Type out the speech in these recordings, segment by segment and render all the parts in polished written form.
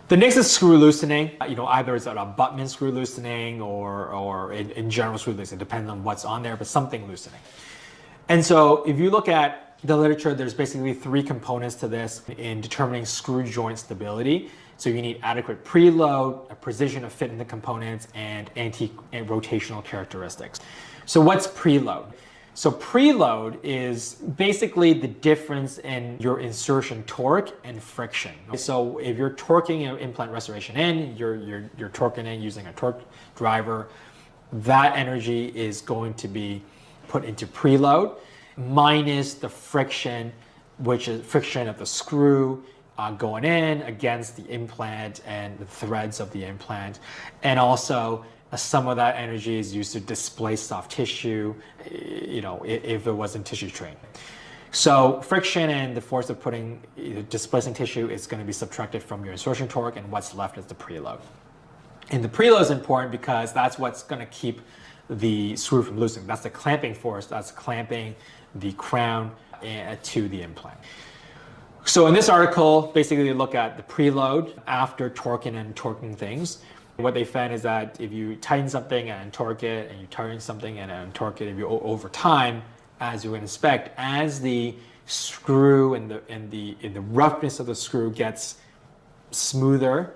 The next is screw loosening. Either it's an abutment screw loosening or in general screw loosening, depending on what's on there, but something loosening. And so if you look at the literature, there's basically three components to this in determining screw joint stability. So you need adequate preload, a precision of fit in the components, and anti-rotational characteristics. So what's preload? So preload is basically the difference in your insertion torque and friction. So if you're torquing an implant restoration in, you're torquing in using a torque driver, that energy is going to be put into preload minus the friction, which is friction of the screw going in against the implant and the threads of the implant, and also some of that energy is used to displace soft tissue, if it wasn't tissue trained. So friction and the force of displacing tissue is going to be subtracted from your insertion torque, and what's left is the preload. And the preload is important because that's what's going to keep the screw from loosening. That's the clamping force that's clamping the crown to the implant. So in this article, basically they look at the preload after torquing and untorquing things. What they found is that if you tighten something and untorque it, and you tighten something and untorque it, if you over time, as you would expect, as the screw and the roughness of the screw gets smoother,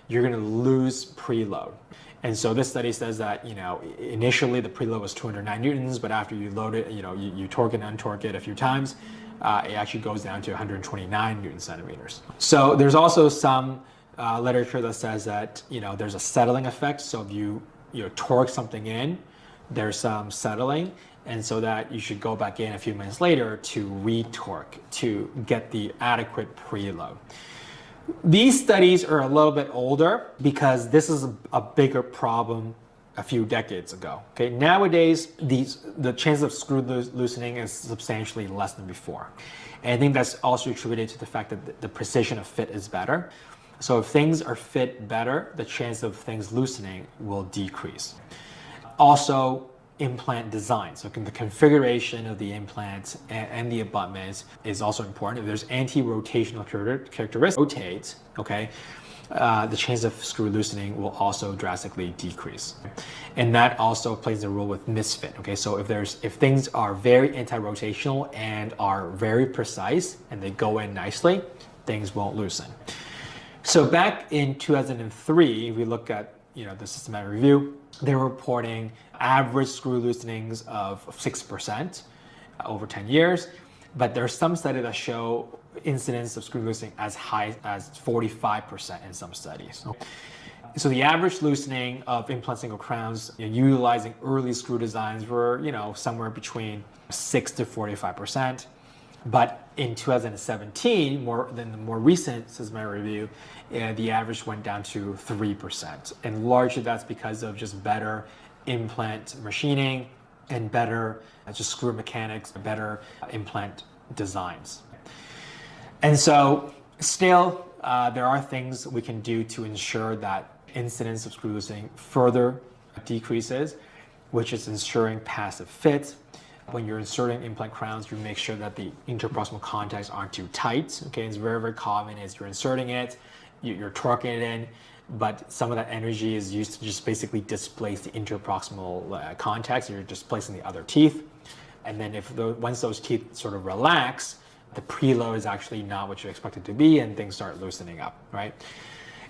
you're going to lose preload. And so this study says that initially the preload was 209 newtons, but after you load it, you torque it and untorque it a few times, it actually goes down to 129 newton centimeters. So there's also some literature that says that there's a settling effect. So if you torque something in, there's some settling, and so that you should go back in a few minutes later to re-torque to get the adequate preload. These studies are a little bit older because this is a bigger problem a few decades ago. Okay, nowadays the chance of screw loosening is substantially less than before, and I think that's also attributed to the fact that the precision of fit is better. So if things are fit better, the chance of things loosening will decrease. Also, implant design. So the configuration of the implants and the abutments is also important. If there's anti-rotational characteristics, rotate, okay, the chance of screw loosening will also drastically decrease. And that also plays a role with misfit. Okay, so if things are very anti-rotational and are very precise and they go in nicely, things won't loosen. So back in 2003, if we look at the systematic review, they were reporting average screw loosenings of 6% over 10 years, but there are some studies that show incidence of screw loosening as high as 45% in some studies. So the average loosening of implant single crowns utilizing early screw designs were somewhere between 6 to 45%. But in 2017, the more recent systematic review, the average went down to 3%. And largely that's because of just better implant machining and better just screw mechanics, better implant designs. And so still, there are things we can do to ensure that incidence of screw loosening further decreases, which is ensuring passive fit. When you're inserting implant crowns, you make sure that the interproximal contacts aren't too tight. Okay, it's very, very common is you're inserting it, you're torquing it in, but some of that energy is used to just basically displace the interproximal contacts. You're displacing the other teeth. And then once those teeth sort of relax, the preload is actually not what you expect it to be, and things start loosening up, right?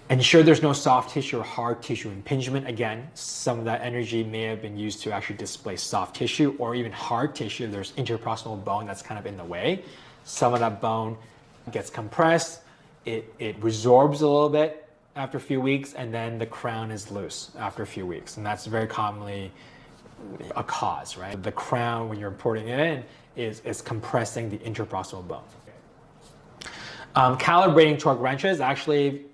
Ensure there's no soft tissue or hard tissue impingement. Again, some of that energy may have been used to actually displace soft tissue or even hard tissue. There's interproximal bone that's kind of in the way. Some of that bone gets compressed. It resorbs a little bit after a few weeks, and then the crown is loose after a few weeks. And that's very commonly a cause, right? The crown, when you're porting it in, is compressing the interproximal bone. Calibrating torque wrenches, actually,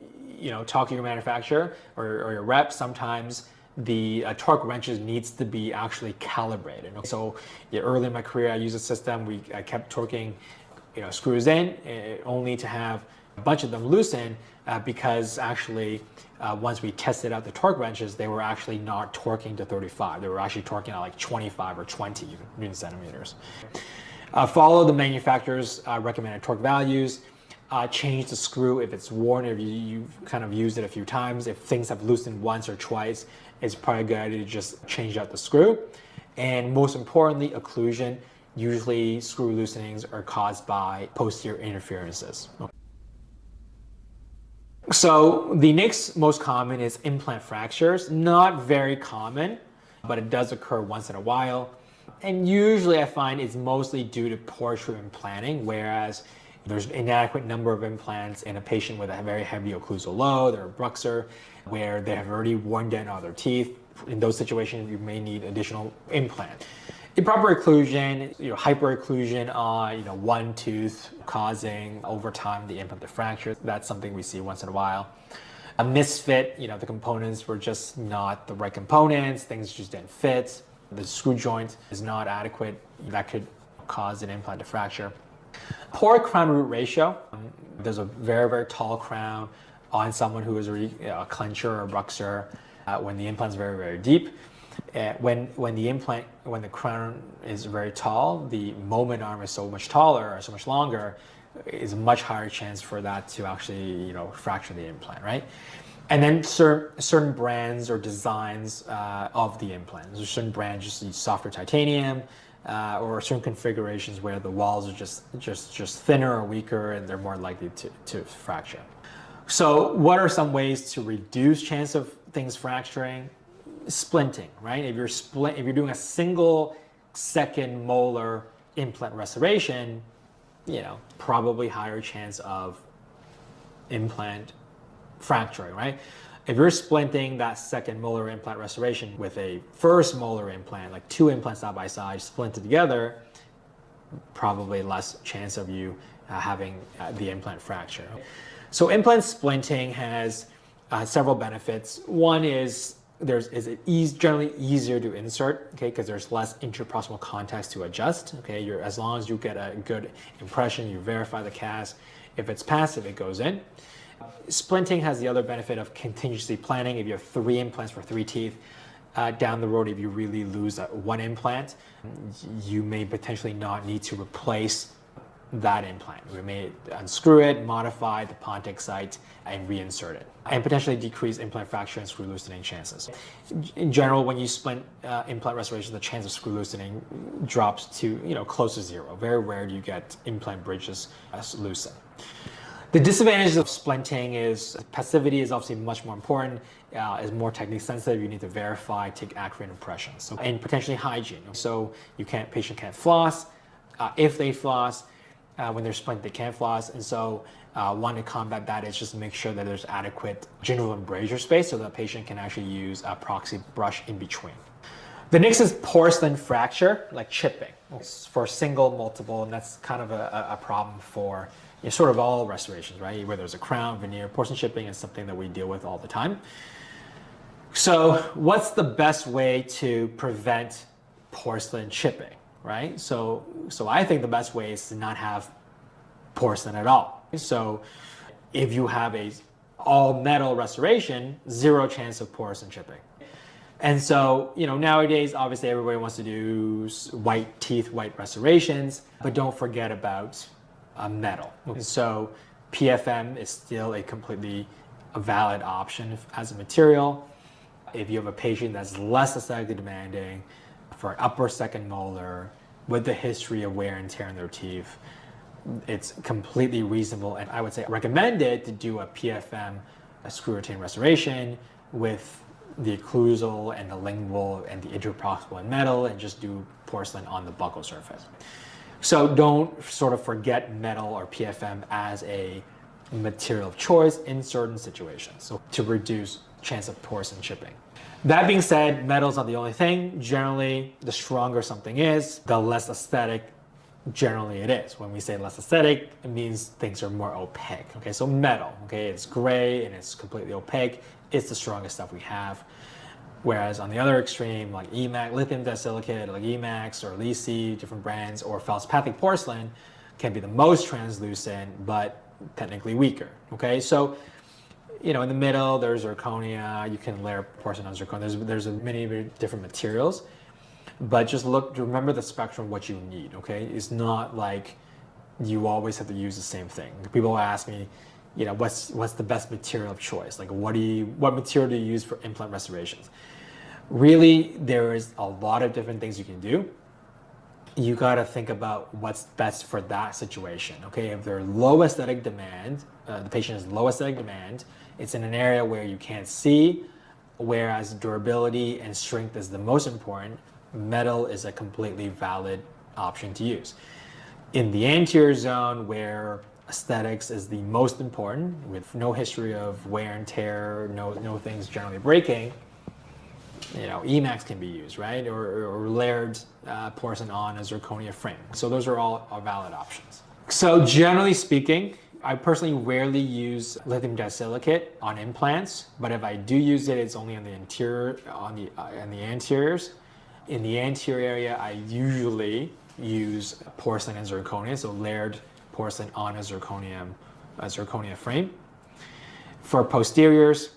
talk to your manufacturer or your rep, sometimes the torque wrenches needs to be actually calibrated. So early in my career, I used a system, I kept torquing screws in, only to have a bunch of them loosen because actually once we tested out the torque wrenches, they were actually not torquing to 35. They were actually torquing at like 25 or 20 newton centimeters. Follow the manufacturer's recommended torque values. change the screw if it's worn, if you've kind of used it a few times. If things have loosened once or twice, it's probably a good idea to just change out the screw. And most importantly, occlusion. Usually screw loosenings are caused by posterior interferences. So the next most common is implant fractures. Not very common, but it does occur once in a while. And usually I find it's mostly due to poor treatment planning, whereas there's an inadequate number of implants in a patient with a very heavy occlusal load or abductor, where they have already worn down all their teeth. In those situations, you may need additional implant. Improper occlusion, hyperocclusion on one tooth causing over time the implant to fracture. That's something we see once in a while. A misfit, the components were just not the right components, things just didn't fit. The screw joint is not adequate. That could cause an implant to fracture. Poor crown root ratio. There's a very, very tall crown on someone who is already a clencher or abductor when the implant's very, very deep. When the crown is very tall, the moment arm is so much taller or so much longer, is a much higher chance for that to actually fracture the implant, right? And then certain brands or designs of the implant. There's certain brands just use softer titanium, or certain configurations where the walls are just thinner or weaker, and they're more likely to fracture. So what are some ways to reduce chance of things fracturing? Splinting, right? If you're doing a single second molar implant restoration, probably higher chance of implant fracturing, right? If you're splinting that second molar implant restoration with a first molar implant, like two implants side by side, splinted together, probably less chance of you having the implant fracture. So implant splinting has several benefits. One is it's generally easier to insert, okay, because there's less interproximal contacts to adjust, okay. As long as you get a good impression, you verify the cast. If it's passive, it goes in. Splinting has the other benefit of contingency planning. If you have 3 implants for 3 teeth, down the road, if you really lose one implant, you may potentially not need to replace that implant. We may unscrew it, modify the Pontic site, and reinsert it, and potentially decrease implant fracture and screw loosening chances. In general, when you splint implant restoration, the chance of screw loosening drops to close to 0. Very rare do you get implant bridges loosen. The disadvantage of splinting is passivity is obviously much more important, is more technique sensitive. You need to verify, take accurate impressions, and potentially hygiene. So patient can't floss. If they floss, when they're splinted, they can't floss, and so one to combat that is just make sure that there's adequate gingival embrasure space so that the patient can actually use a proxy brush in between. The next is porcelain fracture, like chipping. For single, multiple, and that's kind of a problem for sort of all restorations, right? Whether it's a crown, veneer, porcelain chipping is something that we deal with all the time. So what's the best way to prevent porcelain chipping, right? So I think the best way is to not have porcelain at all. So if you have a all metal restoration, 0 chance of porcelain chipping. And so, nowadays, obviously everybody wants to do white teeth, white restorations, but don't forget about metal. So PFM is still a completely valid option as a material. If you have a patient that's less aesthetically demanding for an upper second molar with the history of wear and tear in their teeth, it's completely reasonable, and I would say recommended to do a PFM, a screw retain restoration with the occlusal and the lingual and the interproximal in metal, and just do porcelain on the buccal surface. So don't sort of forget metal or PFM as a material of choice in certain situations, so to reduce chance of porcelain chipping. That being said, metal's not the only thing. Generally, the stronger something is, the less aesthetic generally it is. When we say less aesthetic, it means things are more opaque. Okay, so metal, okay, it's gray and it's completely opaque. It's the strongest stuff we have. Whereas on the other extreme, like EMAX, lithium disilicate, like EMAX or LICI, different brands, or feldspathic porcelain can be the most translucent, but technically weaker. Okay, so in the middle, there's zirconia. You can layer porcelain on zirconia. There's many different materials, but just remember the spectrum of what you need. Okay, it's not like you always have to use the same thing. People ask me, what's the best material of choice? Like, what material do you use for implant restorations? Really, there is a lot of different things you can do. You got to think about what's best for that situation. Okay, if they're low aesthetic demand, the patient has low aesthetic demand, it's in an area where you can't see, whereas durability and strength is the most important, metal is a completely valid option to use. In the anterior zone, where aesthetics is the most important, with no history of wear and tear, no things generally breaking, EMAX can be used, right? Or layered porcelain on a zirconia frame. So those are all valid options. So generally speaking, I personally rarely use lithium disilicate on implants, but if I do use it, it's only on the interior, on the anteriors. In the anterior area, I usually use porcelain and zirconia, so layered porcelain on a zirconia frame. For posteriors,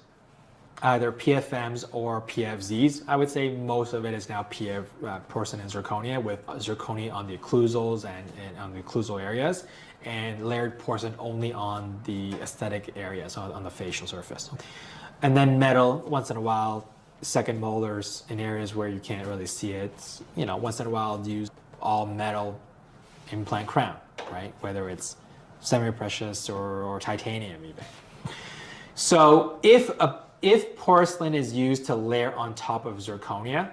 either PFMs or PFZs. I would say most of it is now porcelain and zirconia, with zirconia on the occlusals and on the occlusal areas, and layered porcelain only on the aesthetic areas, on the facial surface. And then metal, once in a while, second molars in areas where you can't really see it. Once in a while, I'll use all metal implant crown, right? Whether it's semi-precious or titanium even. So if porcelain is used to layer on top of zirconia,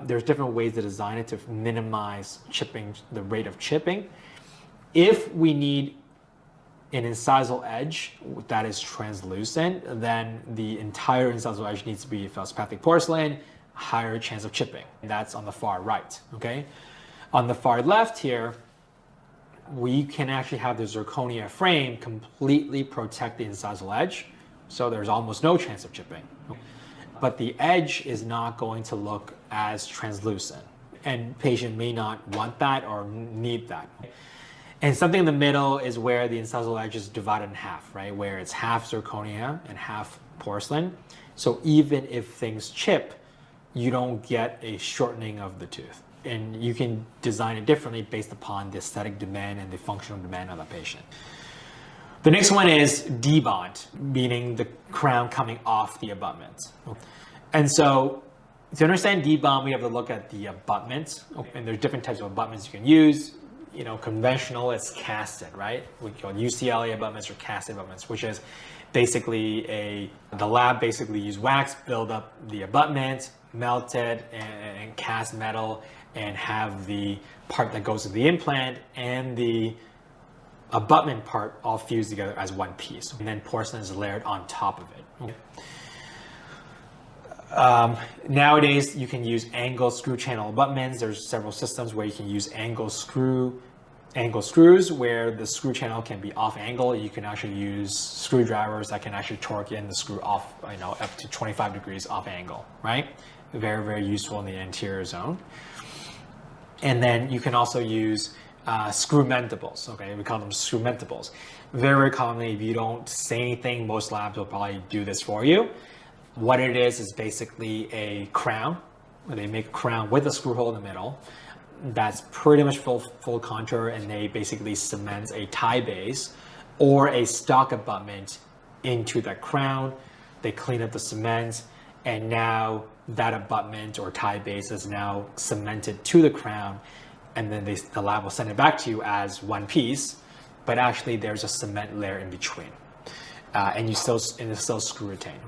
there's different ways to design it to minimize chipping, the rate of chipping. If we need an incisal edge that is translucent, then the entire incisal edge needs to be feldspathic porcelain, higher chance of chipping. And that's on the far right, okay? On the far left here, we can actually have the zirconia frame completely protect the incisal edge, so there's almost no chance of chipping. But the edge is not going to look as translucent, and patient may not want that or need that. And something in the middle is where the incisal edge is divided in half, right? Where it's half zirconia and half porcelain. So even if things chip, you don't get a shortening of the tooth. And you can design it differently based upon the aesthetic demand and the functional demand of the patient. The next one is debond, meaning the crown coming off the abutment. And so to understand debond, we have to look at the abutment. And there's different types of abutments you can use. Conventional is casted, right? We call UCLA abutments or casted abutments, which is basically the lab basically use wax, build up the abutment, melt it, and cast metal, and have the part that goes to the implant and the abutment part all fused together as one piece. And then porcelain is layered on top of it. Nowadays, you can use angle screw channel abutments. There's several systems where you can use angle screws where the screw channel can be off angle. You can actually use screwdrivers that can actually torque in the screw off, up to 25 degrees off angle, right? Very, very useful in the anterior zone. And then you can also use screw mentables, okay? We call them screw mentables. Very, very commonly, if you don't say anything, most labs will probably do this for you. What it is basically a crown. They make a crown with a screw hole in the middle. That's pretty much full contour, and they basically cement a tie base or a stock abutment into that crown. They clean up the cement, and now that abutment or tie base is now cemented to the crown, and then the lab will send it back to you as one piece, but actually there's a cement layer in between, and it's still screw retained.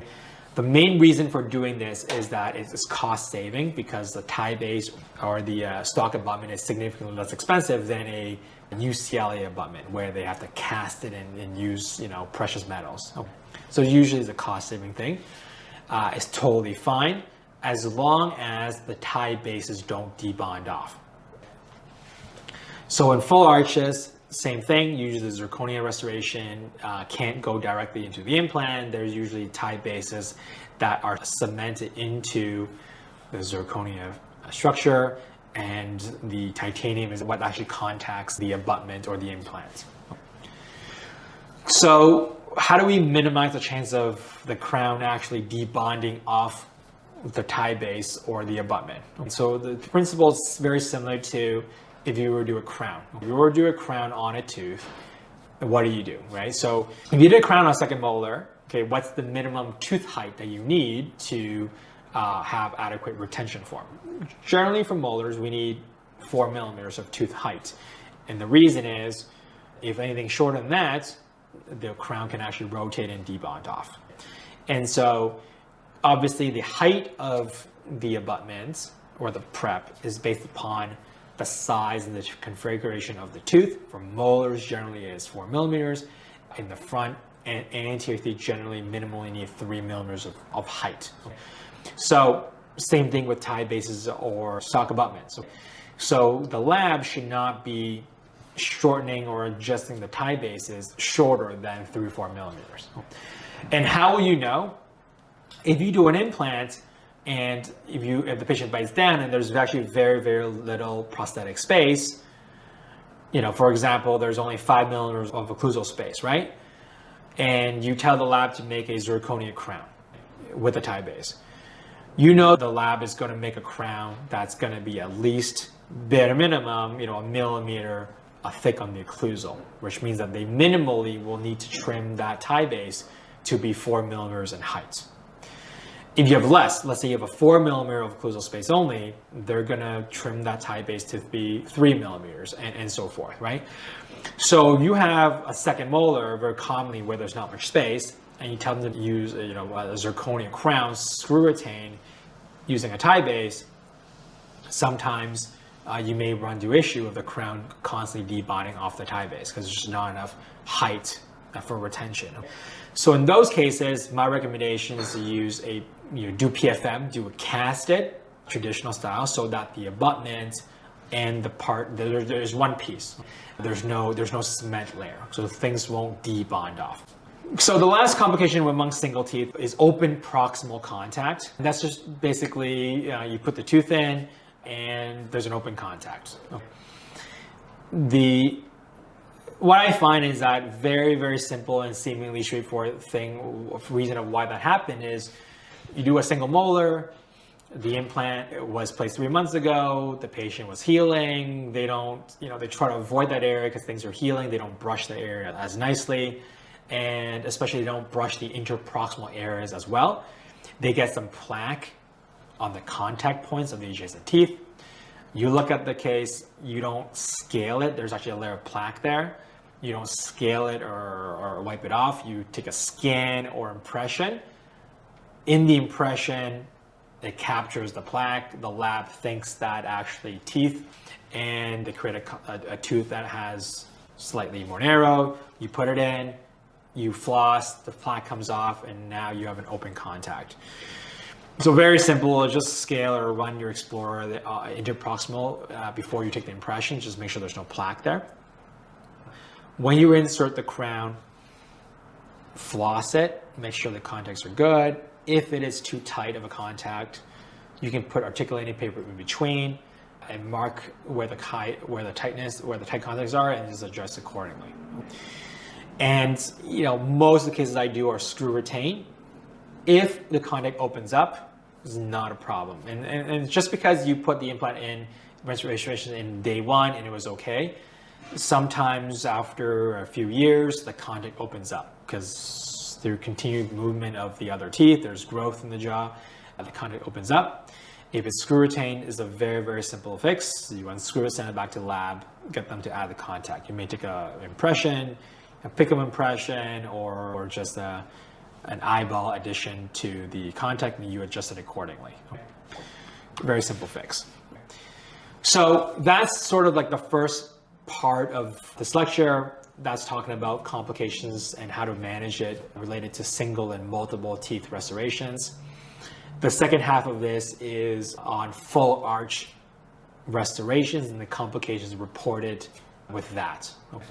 The main reason for doing this is that it's cost saving, because the tie base or the stock abutment is significantly less expensive than a UCLA abutment where they have to cast it and use precious metals. So usually it's a cost saving thing. It's totally fine as long as the tie bases don't debond off. So in full arches, same thing. Usually the zirconia restoration can't go directly into the implant. There's usually tie bases that are cemented into the zirconia structure, and the titanium is what actually contacts the abutment or the implant. So how do we minimize the chance of the crown actually debonding off the tie base or the abutment? So the principle is very similar to if you were to do a crown. If you were to do a crown on a tooth, what do, right? So if you did a crown on a second molar, okay, what's the minimum tooth height that you need to have adequate retention form? Generally for molars, we need 4 millimeters of tooth height. And the reason is, if anything shorter than that, the crown can actually rotate and debond off. And so obviously the height of the abutment or the prep is based upon the size and the configuration of the tooth. For molars, generally is 4 millimeters. In the front and anterior teeth, generally minimally need 3 millimeters of height. So same thing with tie bases or sock abutments. So the lab should not be shortening or adjusting the tie bases shorter than 3 or 4 millimeters. And how will you know? If you do an implant and if the patient bites down and there's actually very, very little prosthetic space, for example, there's only 5 millimeters of occlusal space, right? And you tell the lab to make a zirconia crown with a tie base. The lab is going to make a crown that's going to be at least, bare minimum, a millimeter thick on the occlusal, which means that they minimally will need to trim that tie base to be 4 millimeters in height. If you have less, let's say you have a 4 millimeter of occlusal space only, they're gonna trim that tie base to be 3 millimeters and so forth, right? So you have a second molar very commonly where there's not much space, and you tell them to use a zirconia crown, screw retain, using a tie base. Sometimes you may run into issue of the crown constantly debonding off the tie base because there's just not enough height for retention. So in those cases, my recommendation is to use do PFM, do a casted traditional style, so that the abutment and the part, there's one piece. There's no cement layer, so things won't debond off. So the last complication among single teeth is open proximal contact. That's just basically you put the tooth in and there's an open contact. What I find is that very, very simple and seemingly straightforward reason of why that happened is you do a single molar, the implant was placed 3 months ago, the patient was healing, they try to avoid that area because things are healing, they don't brush the area as nicely, and especially they don't brush the interproximal areas as well. They get some plaque on the contact points of the adjacent teeth. You look at the case, you don't scale it, there's actually a layer of plaque there. You don't scale it or wipe it off. You take a scan or impression. In the impression, it captures the plaque. The lab thinks that actually teeth, and they create a tooth that has slightly more narrow. You put it in, you floss, the plaque comes off, and now you have an open contact. So very simple, just scale or run your Explorer interproximal before you take the impression. Just make sure there's no plaque there. When you insert the crown, floss it, make sure the contacts are good. If it is too tight of a contact, you can put articulating paper in between and mark where the tight contacts are and just adjust accordingly. And most of the cases I do are screw retain. If the contact opens up, it's not a problem. And just because you put the implant in restoration in day 1 and it was okay, sometimes after a few years, the contact opens up because through continued movement of the other teeth, there's growth in the jaw, and the contact opens up. If it's screw retain, is a very, very simple fix. You unscrew it, send it back to the lab, get them to add the contact. You may take an impression, a pick-up impression, or just an eyeball addition to the contact, and you adjust it accordingly. Very simple fix. So that's sort of like the first part of this lecture. That's talking about complications and how to manage it related to single and multiple teeth restorations. The second half of this is on full arch restorations and the complications reported with that. Okay.